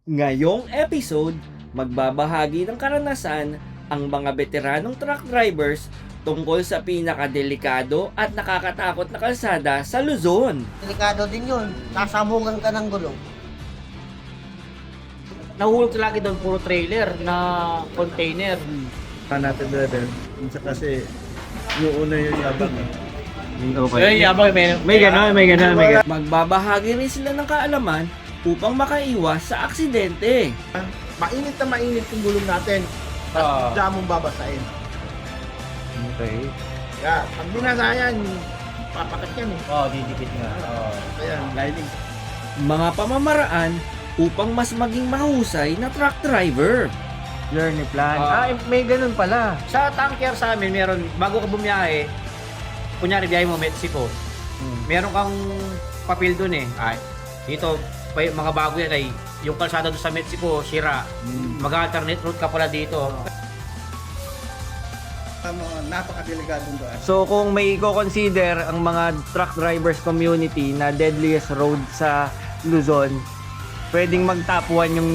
Ngayong episode, magbabahagi ng karanasan ang mga veteranong truck drivers tungkol sa pinakadelikado at nakakatakot na kalsada sa Luzon. Delikado din yun. Sasabugan ka ng gulong. Nahulog lagi doon puro trailer na container. Natin brother. Minsan kasi yung una yung yabang. Eh, yabang may gano'n. Magbabahagi rin sila ng kaalaman upang makaiwas sa aksidente. Mainit na mainit yung gulong natin. Ah. Diyan mong babasahin. Okay. Kaya pag binasayan, papakat yan eh. Didikit nga. Kaya lining. Mga pamamaraan upang mas maging mahusay na truck driver. Journey plan. May ganun pala. Sa tanker sa amin, meron, bago ka bumiyahe, kunyari biyahe mo Mexico, meron kang papel dun eh. Dito, mga bago yan ay, yung kalsada doon sa Mexico, sira. Mag-alternate route ka pala dito. Napakadelikadong daan. So kung may i-consider ang mga truck drivers community na deadliest road sa Luzon, pwedeng mag-top 1 yung...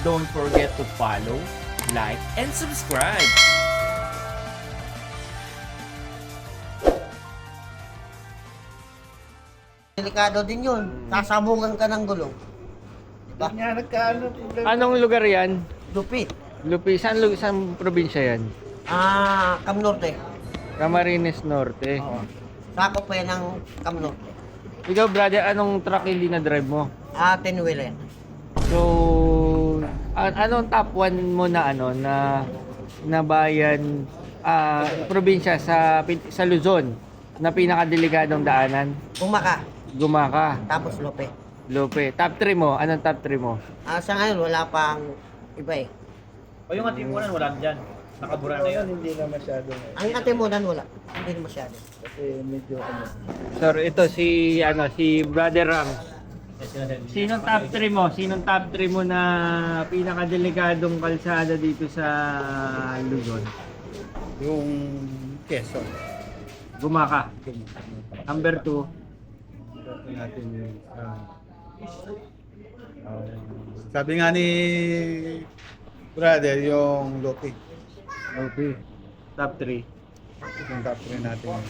Don't forget to follow, like, and subscribe. Delikado din yun. Sasabugan ka ng gulong. Diba? Kanya nagkaano problema. Anong lugar yan? Lupit. Lupi, saan probinsya yan? Cam Norte. Camarines Norte. Sakop pa yan ng Cam Norte. Ikaw brother, anong truck hindi na drive mo? 10-wheeler. So, anong top 1 mo na na bayan, probinsya sa Luzon na pinakadelikadong daanan? Pumaka. Gumaka, Tapos Lope. Lupe. Top 3 mo, anong top 3 mo? Sa ngayon, wala pang iba eh. O yung atimunan, wala dyan. Nakabura na yun. Hindi na masyado. Ang atimunan, wala. Hindi na masyado. Kasi medyo Sir, ito si Brother Ram. Sinong top 3 mo? Sinong top 3 mo na pinakadelikadong kalsada dito sa Luzon? yung Quezon. Gumaka. Number 2. Natin yung sabi nga ni brother yung Loki. Okay. Top 3. Yung top 3 natin.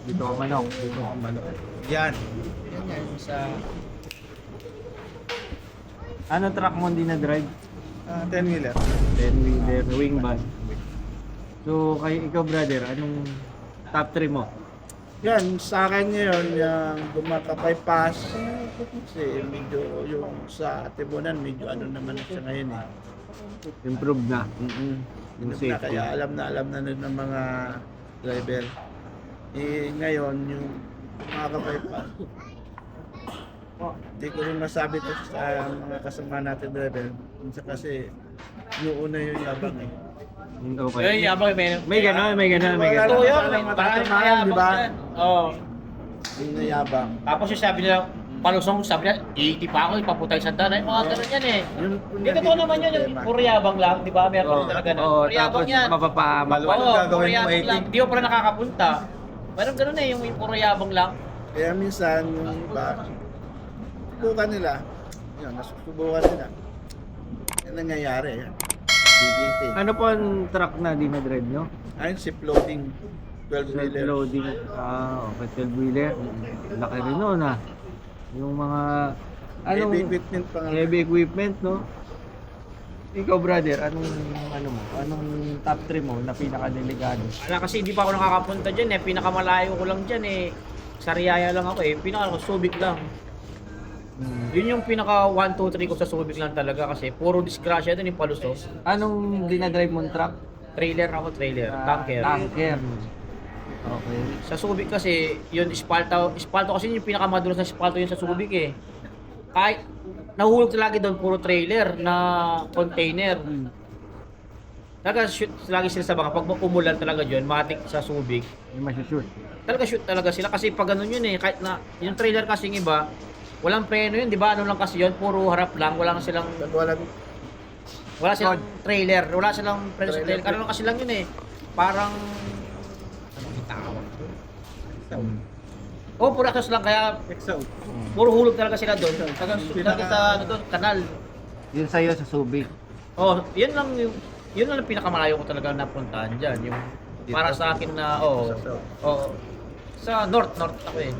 Dito ako manok. Dito ang manok. Yan. Yan yan sa Anong truck mo hindi na drive? 10-wheeler. 10-wheeler, wing van. So, ikaw brother, anong top 3 mo? Yan, sa akin ngayon, yung Gumaka bypass, kasi medyo yung sa Tibunan, medyo ano naman siya ngayon eh. Improve na. Yung safety. na, kaya alam na nun ng mga driver. Eh, ngayon, yung Gumaka bypass, hindi ko rin masabi to sa mga kasama natin driver. Minsan kasi, yung una yung yabang eh. Okay. Eh, yabang May gano'n. Ito yun, may Matatamaan, di ba? Oo. Yung nayabang. Tapos yung sabi nila, palusong, sabi nila, 80 pa ako, ipaputay sa daan. Ay, mga ganun yan eh. Hindi totoo naman yun, yung puro yabang lang, di ba? Meron talaga ganun. Oo, Puro yabang tapos yan. mapapahamak. Maluwag Oo, ang puro gagawin mo yabang 80. lang. Di ko pala nakakapunta. Meron ganun eh, yung puro yabang lang. Kaya minsan, yung iba, subukan nila. Yun, nasusubukan nila. Yan nangyayari. BBT. Ano po ang truck na di na drive nyo? Ayun, si floating 12-wheeler. Loading. Okay, 12-wheeler. Laki rin nun Yung mga... Heavy equipment pa nga. Heavy equipment, no? Ikaw, brother, anong top 3 mo na pinakadelikado? Ala, kasi hindi pa ako nakakapunta dyan eh. Pinakamalayo ko lang dyan eh. Sariaya lang ako eh. Subic lang. Yun yung pinaka 1, 2, 3 ko sa Subic lang talaga kasi puro disgrasya doon yung palusot. Anong dinadrive mong truck? Trailer ako, tanker. Tanker. Okay. Sa Subic kasi, yun espalto kasi yung pinakamadulas na espalto yun sa Subic eh. Kahit nahulog lagi doon puro trailer na container. Talaga shoot lagi sila sa mga pag umulan talaga diyon, matik sa Subic. May masushoot. Talaga shoot talaga sila kasi pag ganun yun eh, kahit na yung trailer kasi ng iba, walang preno yun, di ba? Ano lang kasi yun, puro harap lang, wala silang trailer, wala silang preno sa trailer. Ano lang kasi lang yun eh. Parang anong tawag? Oh, puro access lang kaya puro hulog talaga sila doon. Tagang sa ano doon, kanal. Yun sa'yo sa Subic. Oh, yun lang ang pinakamalayo ko talaga napuntahan diyan, yung para sa akin na sa north ako eh.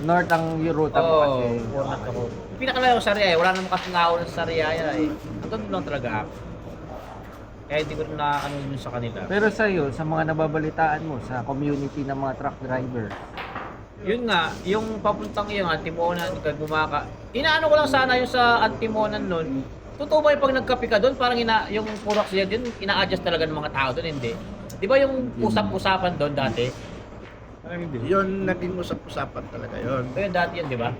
North ang ruta mo kasi. North ako. Yung pinakalayo sa Sariaya, wala namang kasi nauna sa Sariaya eh. Hanggang lang talaga ako. Kaya hindi ko na ano yun sa kanila. Pero sa'yo, sa mga nababalitaan mo sa community ng mga truck driver, Yun nga, yung papuntang yung Antimonan, Gumaka. Inaano ko lang sana yung sa Antimonan nun. Totoo ba yung pag nagkape ka doon, parang yung puro accident yun, ina-adjust talaga ng mga tao doon, hindi? Di ba yung usap-usapan doon dati? Yun, naging usap-usapan talaga yun. So yun dati yun, di ba?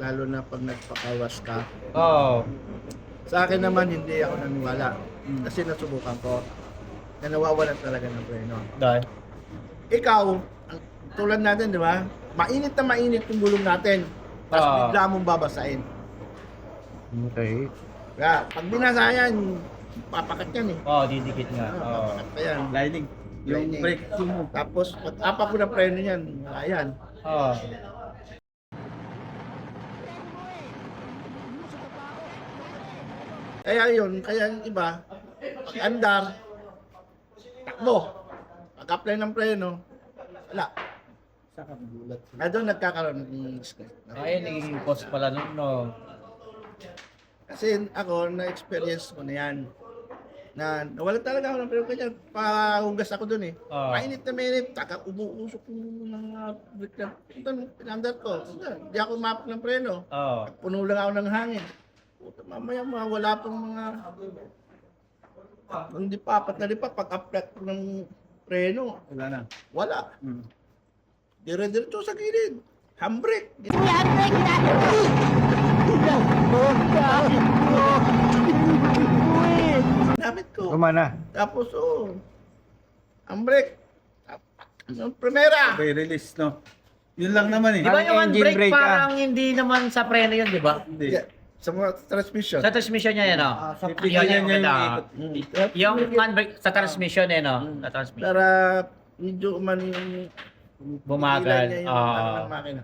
Lalo na pag nagpakawas ka. Oo. Sa akin naman, hindi ako naniwala. Kasi nasubukan ko na nawawalan talaga ng preno. Dahil? Ikaw, tulad natin, di ba? Mainit na mainit yung gulong natin. Tapos bigla mong babasain. okay. Kaya, pag binasa yan, papakat yan eh. Oo, didikit nga. Oo. Papakat pa yan. Lining. Yung Lining. brake mo. Tapos, pag apa ko ng preno yan, wala yan. Oo. Kaya yun, kaya yung iba, andar, takbo. Pag-apply ng preno, wala. Kaya doon nagkakaroon ng stress. Ay, naging cost pala nun, no? Kasi ako, na-experience ko na yan. Na nawala talaga ako ng preno kanya. Pahugas ako doon eh. Mainit na mainit, umuusok ng brick na. Ito, pinandar ko. Hindi ako map ng preno. Oo. Puno lang ako ng hangin. Puta, mamaya wala pang mga hindi pa, apat na lipa, pag-apply ko ng preno, Wala na. wala. Dire-diretso sa gilid. Handbrake. Gamit ko. Gumana. Tapos, handbrake. Primera. Okay, release, no? Yun lang naman eh. Di ba Parang yung engine handbrake brake, parang hindi naman sa preno yun, di ba? Hindi. Yeah, sa mga transmission. Sa transmission niya yan, no? Bigyan niya yung maganda. ikot. Yung handbrake sa transmission eh, no? Sa transmission. Para medyo umano yung Bumagal. pigilan niya yung Oo. ano ng makina.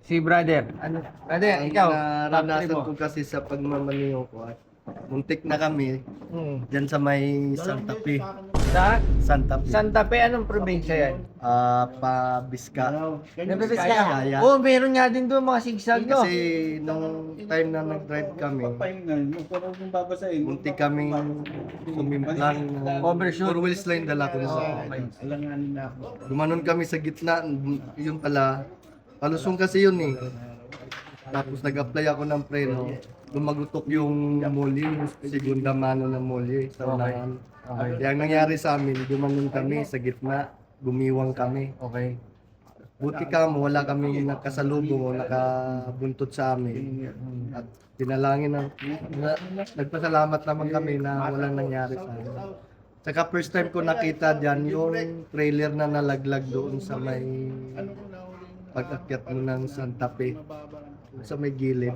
Si brother. Ano? Brother, ikaw. Naranasan mo. ko kasi sa pagmamaniho ko at muntik na kami dyan sa may Santa Fe. Sa Santa Fe. Santa Fe, anong probinsya yan? Pabiska. Nabibiskaya? Oo, meron nga din doon mga sigsag, no? Kasi nung time na nag-drive kami, Pahingan mo, parang kung babasahin. muntik kaming sumimplang Overshoot. four wheels lang dala ko sa Alanganin na ako. Gumanon kami sa gitna, yun pala, palusong kasi yun eh. Tapos nag-apply ako ng preno, lumagutok yung molly, yung segunda mano ng molly sa unahan. Kaya ang nangyari sa amin, gumanon kami sa gitna, gumiwang kami. Okay. Buti ka mo, wala kami nakasalubong o nakabuntot sa amin. At pinalangin nagpasalamat naman kami na walang nangyari sa amin. Saka first time ko nakita dyan yung trailer na nalaglag doon sa may pag-akyat mo ng Santa Fe. Sa may gilid.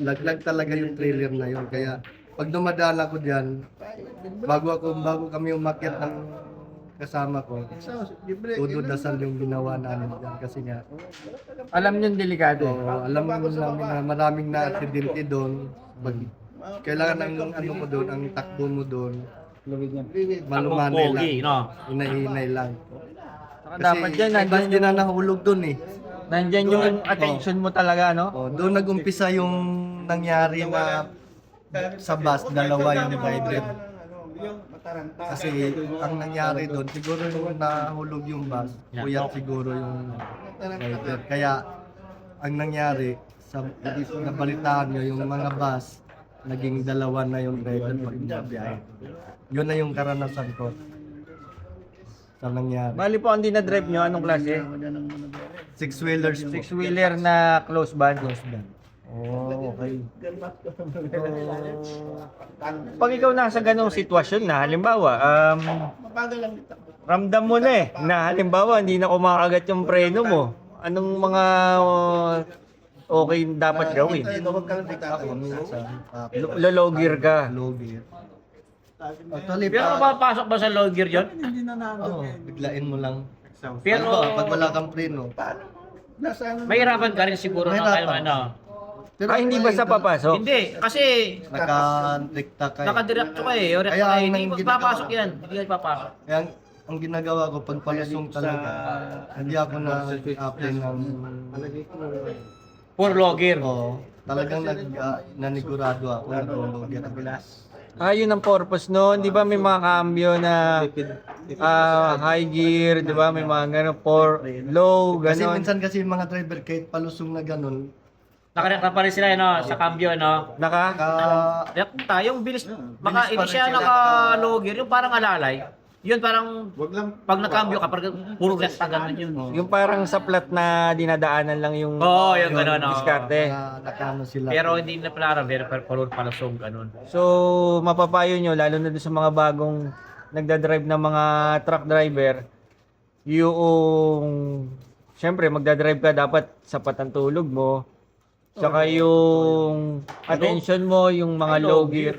Laglag talaga yung trailer na yun. Kaya pag dumadaan ako dyan, bago kami umakyat ng kasama ko, todo dasal yung ginawa namin dyan. Kasi nga, Alam nyo delikado. alam mo namin na maraming na-aksidente doon. Kailangan ng ano mo doon, ang takbo mo doon, malumanay lang. Pogi, no? Inay-inay lang. Saka dapat dyan, Kasi bus din na nahulog doon eh. nandyan yung attention mo talaga, no? Doon nag-umpisa yung nangyari na sa bus, dalawa yung driver. Kasi ang nangyari doon, siguro yung nahulog yung bus, puyat siguro yung driver. Kaya ang nangyari, sa nabalitaan nyo, yung mga bus, naging dalawa na yung driver pag bumabiyahe. Yun na yung karanasan ko sa nangyari. Bali po, ang dinadrive nyo, anong klase? Six-wheelers po. Six-wheeler na close band. Close band. Oh, okay. Pag ikaw nasa ganong sitwasyon na, halimbawa, ramdam mo na na halimbawa, hindi na kumakagat yung preno mo. Anong mga okay dapat gawin? Ako minsan, Low gear ka. low gear. Actually, Pero papasok ba sa low gear yun? biglain mo lang. Pero Ano, pag wala kang preno. Nasa ano? mahirapan ka rin siguro ng Mahirapan. ano. Pero Hindi ba sa papasok? Hindi, kasi Naka-rekta kayo. nakadiretso ka eh. Or, Kaya ang hindi ginagawa- magpapasok yan. Hindi ka papasok. Kaya ang ginagawa ko, pag palusong talaga, hindi ako na-apply ng... For logger. Oo. Talagang nanigurado ako, nag-logger ako. Yun ang purpose noon. Di ba may mga cambio na high gear, di ba? May mga gano'n, for low, Kasi gano'n. minsan kasi yung mga driver, kahit palusong na ganun, Nakarekta pa rin sila no, sa cambio, no? Naka? Rekta, yung bilis, pa baka rin hindi siya sila. naka-logger, yung parang alalay. Yun parang, Wag lang. pag nag-cambio ka, parang puro rekta ganun yun. Yung parang sa plat na dinadaanan lang yung Oo, yung gano'n, no? diskarte. nakano sila. Pero hindi na pala, very puro palasong ganun. So, mapapayo nyo, lalo na doon sa mga bagong nagdadrive ng mga truck driver, yung, syempre, magdadrive ka, dapat sapat ang tulog mo. Saka yung attention mo, yung mga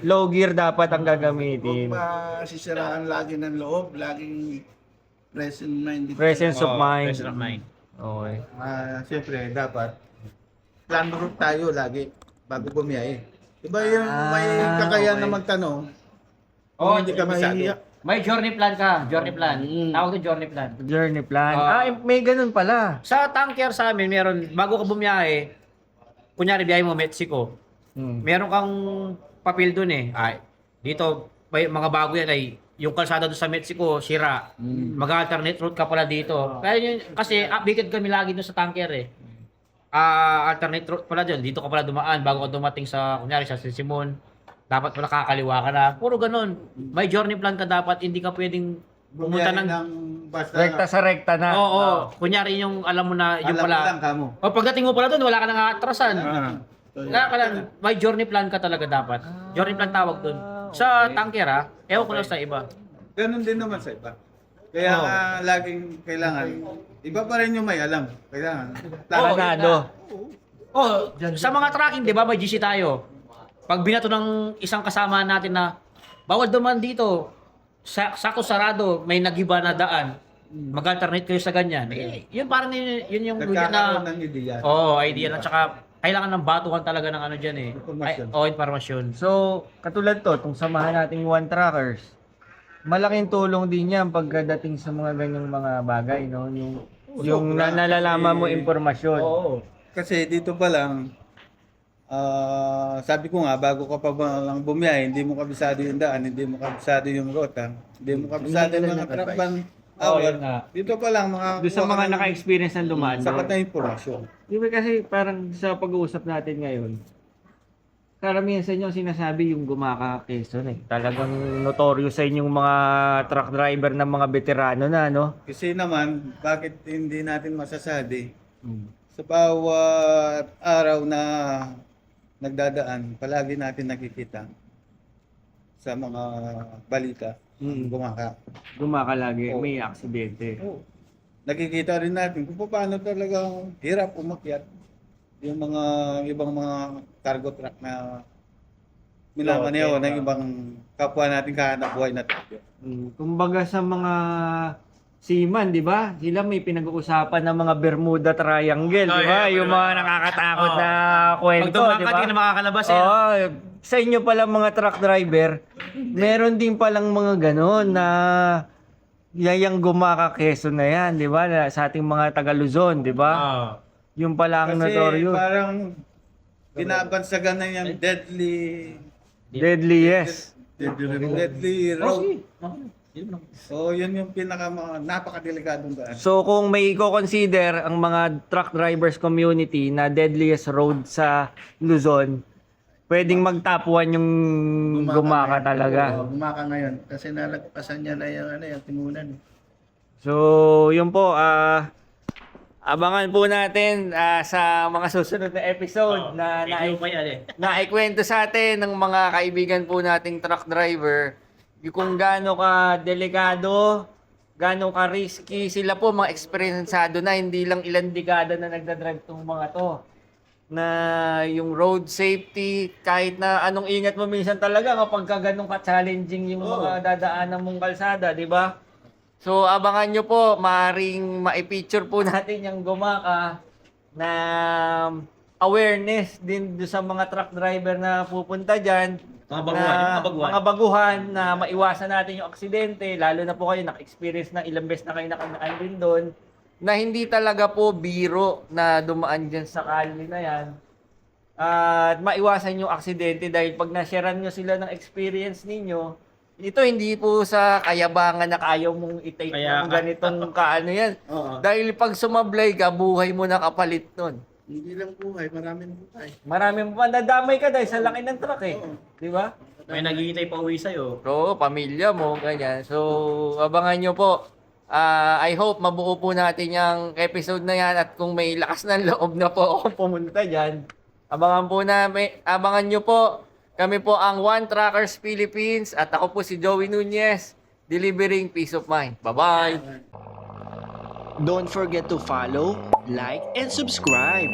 low gear dapat ang Huwag gagamitin. masisiraan lagi ng loob, laging present-minded. Presence of mind. Presence of mind. Okay. Siyempre, dapat plano rin tayo lagi bago bumiyahe. Iba yung may kakayahan na magtanong, Oo, hindi ka mahihiya. May journey plan ka, journey plan. Tawag ko journey plan. Journey plan. May ganun pala. Sa tanker sa amin, meron, bago ka bumiyahe, kunyari biyahe mo Mexico, meron kang papel dun eh. Ay, dito, may mga bago yan ay, yung kalsada doon sa Mexico, sira. Mag-alternate route ka pala dito. Kaya yun, kasi updated kami lagi doon sa tanker eh. Alternate route pala dyan, dito ka pala dumaan bago ka dumating sa, kunyari sa San Simon. Dapat pala kakaliwa ka na. Puro ganun. May journey plan ka dapat, hindi ka pwedeng pumunta ng... basta Rekta sa rekta na. Oo, kunyari yung alam mo na yung alam pala. mo lang kamo. O pagdating mo pala doon, wala ka nang atrasan. So, Kaya ka lang, may journey plan ka talaga dapat. Journey plan tawag doon. Sa tanker ha, ewan ko lang sa iba. ganun din naman sa iba. Kaya nga, laging kailangan, iba pa rin yung may alam. Kailangan. Planado. Oh, sa mga tracking, di ba, may GC tayo. Pag binato ng isang kasama natin na, bawal duman dito, sako sarado, may nagiba na daan. Mag-alternate kayo sa ganyan. Eh, yun parang yun yung Nagkakaroon ng ideya. idea lang. Tsaka, kailangan ng batuhan talaga ng ano dyan eh. Informasyon. Informasyon. So, katulad to, kung samahan natin yung One Trackers, malaking tulong din yan pagdating sa mga ganyang mga bagay, no? Yung nalalaman mo impormasyon. Oo. Kasi dito pa lang, sabi ko nga, bago ka pa ba lang bumiyahe, hindi mo kabisado yung daan, hindi mo kabisado yung rota, hindi mo kabisado yung mga truck ban hour. Dito pa lang, Doon sa mga naka-experience ng dumaan. sapat na informasyon. Di ba kasi parang sa pag-uusap natin ngayon, karamihan sa inyo sinasabi yung Gumaka Quezon eh. Talagang notorious sa inyong mga truck driver ng mga veterano na, no? Kasi naman, bakit hindi natin masasabi, sa bawat araw na nagdadaan, palagi natin nakikita sa mga balita, gumaka. Gumaka lagi, Oo. may aksidente. Nakikita rin natin kung paano talagang hirap umakyat yung mga ibang mga cargo truck na minamaneho ng ibang kapwa natin kahanap buhay na truck. Kumbaga sa mga seaman, di ba? Sila may pinag-uusapan ng mga Bermuda Triangle, di ba? Yung mga nakakatakot na Pag kwento, dumaan di ka, ba? di ka na makakalabas eh. Oo, sa inyo palang mga truck driver, meron din palang mga ganon na yung Gumaka Quezon na yan, di ba? Sa ating mga taga Luzon, di ba? Yung pala ang Kasi notorious. parang binabansagan na yung deadly Deadliest. road. So, yun yung napakadelikadong daan. So kung may i-consider ang mga truck drivers community na deadliest road sa Luzon, pwedeng mag-top 1 yung Gumaka talaga. Gumaka ngayon. Kasi nalagpasan niya na yung timunan. So yun po, abangan po natin sa mga susunod na episode na naikwento sa atin ng mga kaibigan po nating truck driver yung kung gaano ka delikado, gaano ka risky. Sila po mga eksperyensado na, hindi lang ilang dekada na nagdadrive tong mga to. Na yung road safety, kahit na anong ingat mo minsan talaga kapag ka ganun ka-challenging yung mga dadaanan mong kalsada, di ba? So, abangan nyo po, maaaring maipicture po natin yung gumaka na awareness din doon sa mga truck driver na pupunta dyan. Mga baguhan na maiwasan natin yung aksidente, lalo na po kayo naka-experience na ilang beses na kayo nakakaan din doon, na hindi talaga po biro na dumaan dyan sa kalye na yan. At maiwasan yung aksidente dahil pag nasharean nyo sila ng experience ninyo, ito hindi po sa kayabangan na ayaw mong i-take ng ganitong kaano yan. Dahil pag sumablay ka, buhay mo na kapalit nun. Hindi lang buhay, maraming buhay. Marami mo pa, nadamay ka dahil sa laki ng truck eh. Di ba? May naghihintay pa uwi sa'yo. Oo, pamilya mo, ganyan. So, abangan nyo po. I hope mabuo po natin yung episode na yan at kung may lakas ng loob na po ako pumunta dyan, abangan nyo po. Kami po ang One Truckers Philippines at ako po si Joey Nunez, delivering peace of mind. Bye-bye! Don't forget to follow, like, and subscribe.